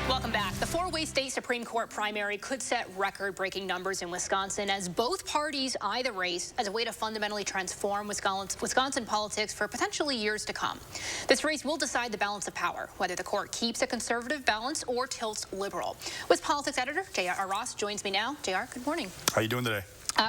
Welcome back. The four-way state Supreme Court primary could set record-breaking numbers in Wisconsin as both parties eye the race as a way to fundamentally transform Wisconsin politics for potentially years to come. This race will decide the balance of power, whether the court keeps a conservative balance or tilts liberal. WisPolitics editor J.R. Ross joins me now. J.R., good morning. How are you doing today?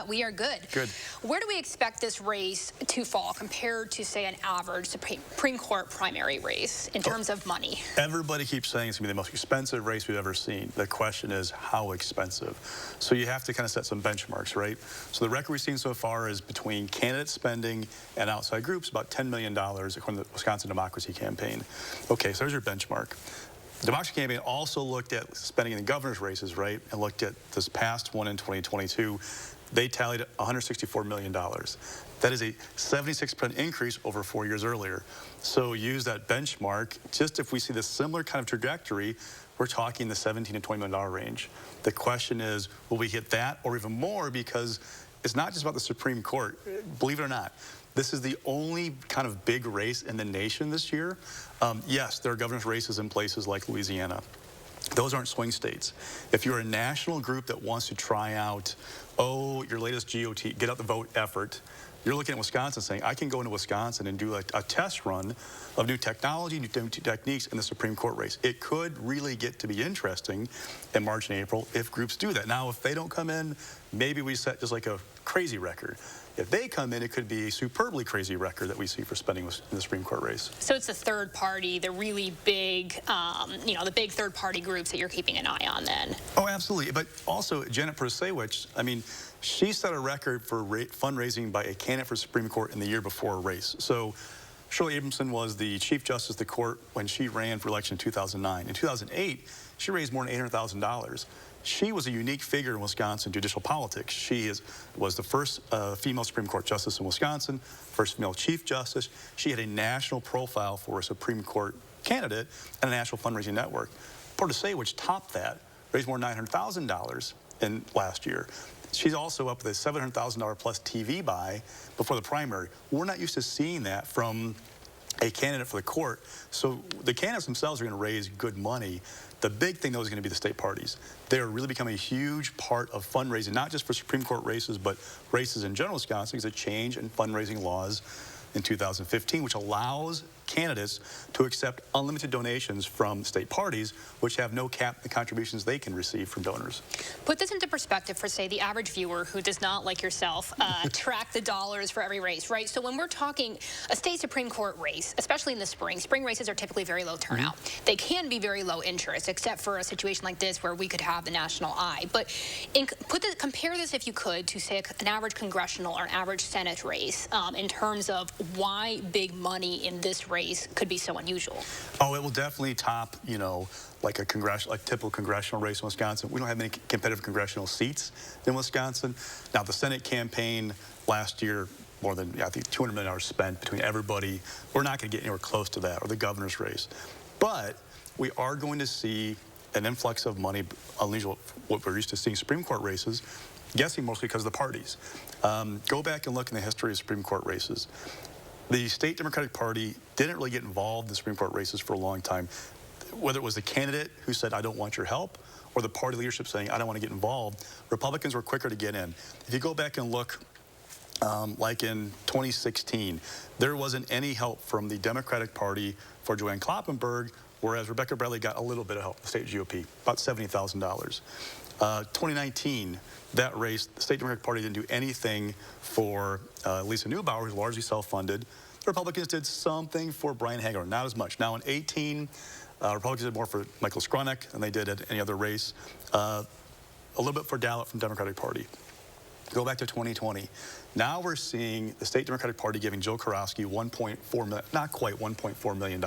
We are good. Good. Where do we expect this race to fall compared to, say, an average Supreme Court primary race in terms of money? Everybody keeps saying it's going to be the most expensive race we've ever seen. The question is how expensive. So you have to kind of set some benchmarks, right? So the record we've seen so far is between candidate spending and outside groups, about $10 million, according to the Wisconsin Democracy Campaign. Okay, so there's your benchmark. The Democracy Campaign also looked at spending in the governor's races, right, and looked at this past one in 2022. They tallied $164 million. That is a 76% increase over 4 years earlier. So use that benchmark. Just if we see this similar kind of trajectory, we're talking the $17 to $20 million range. The question is, will we hit that or even more? Because it's not just about the Supreme Court. Believe it or not, this is the only kind of big race in the nation this year. Yes, there are governor's races in places like Louisiana. Those aren't swing states. If you're a national group that wants to try out, your latest GOT, get out the vote effort, you're looking at Wisconsin saying, I can go into Wisconsin and do a test run of new technology, new techniques in the Supreme Court race. It could really get to be interesting in March and April if groups do that. Now, if they don't come in, maybe we set just like a crazy record. If they come in, it could be a superbly crazy record that we see for spending in the Supreme Court race. So it's the third party, the really big, the big third party groups that you're keeping an eye on then. Oh, absolutely. But also, Janet Prasewicz, I mean, she set a record for fundraising by a candidate for Supreme Court in the year before a race. So Shirley Abramson was the Chief Justice of the court when she ran for election in 2009. In 2008, she raised more than $800,000. She was a unique figure in Wisconsin judicial politics. She was the first female Supreme Court justice in Wisconsin, first female Chief Justice. She had a national profile for a Supreme Court candidate and a national fundraising network. Prasewicz topped that, raised more than $900,000 in last year. She's also up with a $700,000 plus TV buy before the primary. We're not used to seeing that from a candidate for the court. So the candidates themselves are going to raise good money. The big thing, though, is going to be the state parties. They are really becoming a huge part of fundraising, not just for Supreme Court races, but races in general in Wisconsin. There's a change in fundraising laws in 2015, which allows candidates to accept unlimited donations from state parties, which have no cap in the contributions they can receive from donors. Put this into perspective for, say, the average viewer who does not, like yourself, track the dollars for every race, right? So when we're talking a state Supreme Court race, especially in the spring races are typically very low turnout. They can be very low interest, except for a situation like this where we could have the national eye. But compare this, if you could, to, say, an average congressional or an average Senate race in terms of why big money in this race could be so unusual. Oh, it will definitely top, like a typical congressional race in Wisconsin. We don't have many competitive congressional seats in Wisconsin. Now, the Senate campaign last year, more than, I think, $200 million spent between everybody. We're not going to get anywhere close to that, or the governor's race. But we are going to see an influx of money, unusual, what we're used to seeing Supreme Court races, guessing mostly because of the parties. Go back and look in the history of Supreme Court races. The state Democratic Party didn't really get involved in the Supreme Court races for a long time. Whether it was the candidate who said, I don't want your help, or the party leadership saying, I don't want to get involved, Republicans were quicker to get in. If you go back and look, like in 2016, there wasn't any help from the Democratic Party for Joanne Kloppenburg, whereas Rebecca Bradley got a little bit of help, the state GOP, about $70,000. 2019, that race, the state Democratic Party didn't do anything for Lisa Neubauer, who's largely self-funded. The Republicans did something for Brian Hagler, not as much. Now in 18, Republicans did more for Michael Skronek than they did at any other race. A little bit for Dallet from the Democratic Party. Go back to 2020. Now we're seeing the state Democratic Party giving Joe Karofsky $1.4 million, not quite $1.4 million.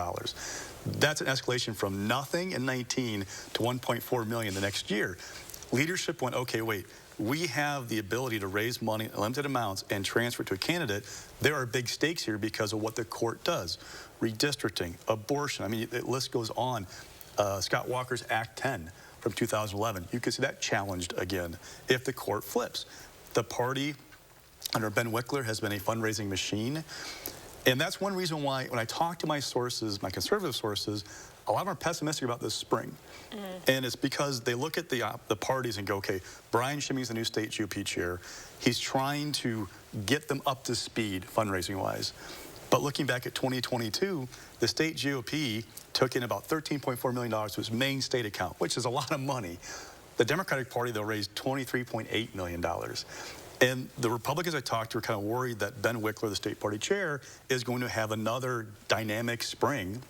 That's an escalation from nothing in 19 to $1.4 million the next year. Leadership went, okay, wait, we have the ability to raise money in limited amounts and transfer it to a candidate. There are big stakes here because of what the court does. Redistricting, abortion, I mean, the list goes on. Scott Walker's Act 10 from 2011. You can see that challenged again if the court flips. The party under Ben Wickler has been a fundraising machine. And that's one reason why when I talk to my sources, my conservative sources, a lot of them are pessimistic about this spring. And it's because they look at the parties and go, okay, Brian Shimmy's the new state GOP chair. He's trying to get them up to speed fundraising-wise. But looking back at 2022, the state GOP took in about $13.4 million to its main state account, which is a lot of money. The Democratic Party, though, raised $23.8 million. And the Republicans I talked to are kind of worried that Ben Wickler, the state party chair, is going to have another dynamic spring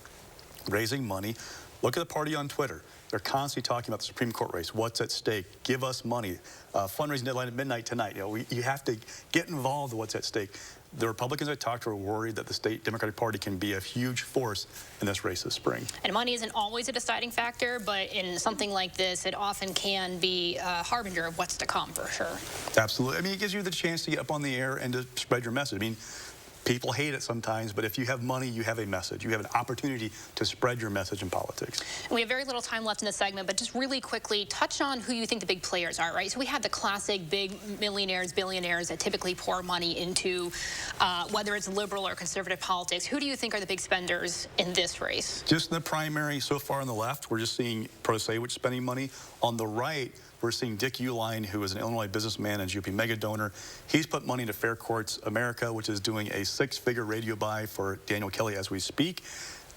raising money. Look at the party on Twitter. They're constantly talking about the Supreme Court race. What's at stake? Give us money. Fundraising deadline at midnight tonight. You have to get involved in what's at stake. The Republicans I talked to are worried that the state Democratic Party can be a huge force in this race this spring. And money isn't always a deciding factor, but in something like this, it often can be a harbinger of what's to come, for sure. Absolutely. I mean, it gives you the chance to get up on the air and to spread your message. I mean, people hate it sometimes, but if you have money, you have a message. You have an opportunity to spread your message in politics. And we have very little time left in this segment, but just really quickly, touch on who you think the big players are, right? So we have the classic big millionaires, billionaires that typically pour money into whether it's liberal or conservative politics. Who do you think are the big spenders in this race? Just in the primary so far on the left, we're just seeing Protasiewicz spending money. On the right, we're seeing Dick Uihlein, who is an Illinois businessman and GOP mega donor. He's put money into Fair Courts America, which is doing a six-figure radio buy for Daniel Kelly as we speak.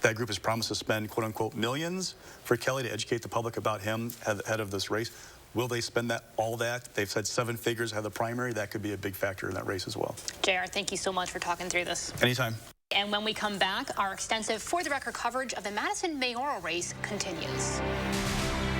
That group has promised to spend, quote-unquote, millions for Kelly to educate the public about him ahead of this race. Will they spend all that? They've said 7 figures ahead of the primary. That could be a big factor in that race as well. JR, thank you so much for talking through this. Anytime. And when we come back, our extensive For the Record coverage of the Madison mayoral race continues.